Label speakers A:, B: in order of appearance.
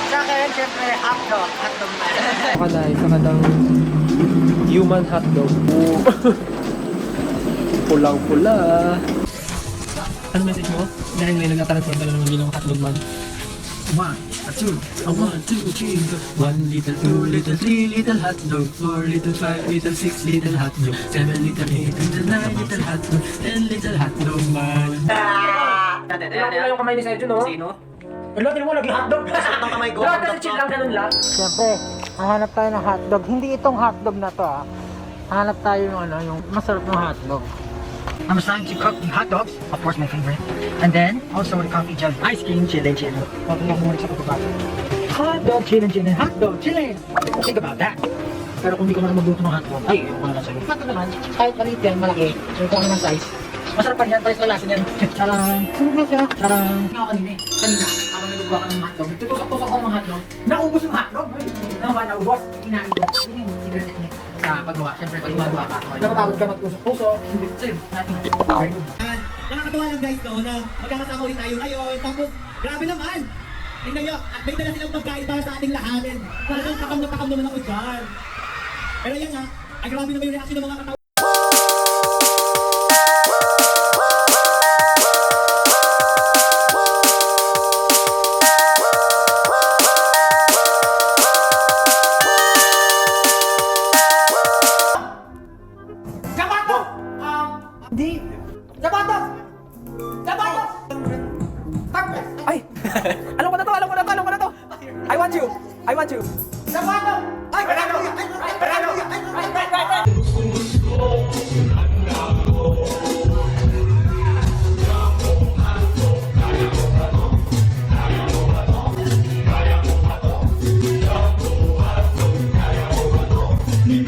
A: Sa akin, syempre, hotdog. Hotdog na.
B: Saka na, isa ka ng human hotdog. Pulang-pula. Ano message mo? Dahil may nagtatransfer ka na ng ginawang hotdog man. 1, 2, 3. 1 little, 2 little, 3 little hot dog, 4 little, 5 little, 6 little hot dog, 7 little, 8 little, 9 little hot dog, 10 little hot dog man. Wala yung kamay ni Sergio, no?
A: Sino?
B: Wala, tinan mo, naging hotdog.
A: Ang kamay ko.
B: Wala, kasi chill lang, ganun lang.
C: Siyempre, hahanap tayo ng hotdog. Hindi itong hotdog na to ah. Hanap tayo ng ano, yung masarap ng hotdog.
A: I'm trying to cook the hot dogs, of course my favorite. And then, also the coffee jug, ice cream, chillin'.
C: Patuloy mo sa pagkabasa.
A: Hotdog, chillin'. Hotdog, chillin'. Think about that.
C: Pero kung hindi ko marunong magluto ng hotdog, ay, yung lang sa'yo. Hotdog naman, kahit maliit yan, malaki. So kung ano ng size, masarap pa yan, pares na lasa yan. Charang! Ano ba siya? Charang! Nga ako kanina eh. Kanina, habang nagagawa ka ng hotdog, tutusok-tusok ako ng hotdog. Naubos yung hotdog! Naubos! Kinain ko. Yun yung secret niya sa paggawa. Siyempre, pag gumagawa ka, napatawad ka magtusok-tusok. Hindi, same.
D: Nakakatawa lang guys no, na magkakasama ulit tayo ngayon. Tapos, grabe naman! Tingnan nyo, at may dala silang pagkain para sa ating lahanin. Talagang takam na takam naman ako dyan. Pero yan nga, ay grabe naman yung reaction ng mga katawa.
C: Hindi! Sapatos! Sapatos!
B: Ay! Alam ko na to! I want you!
C: Sapatos!
D: Ay, Fernando! Ay, Fernando!
E: Ni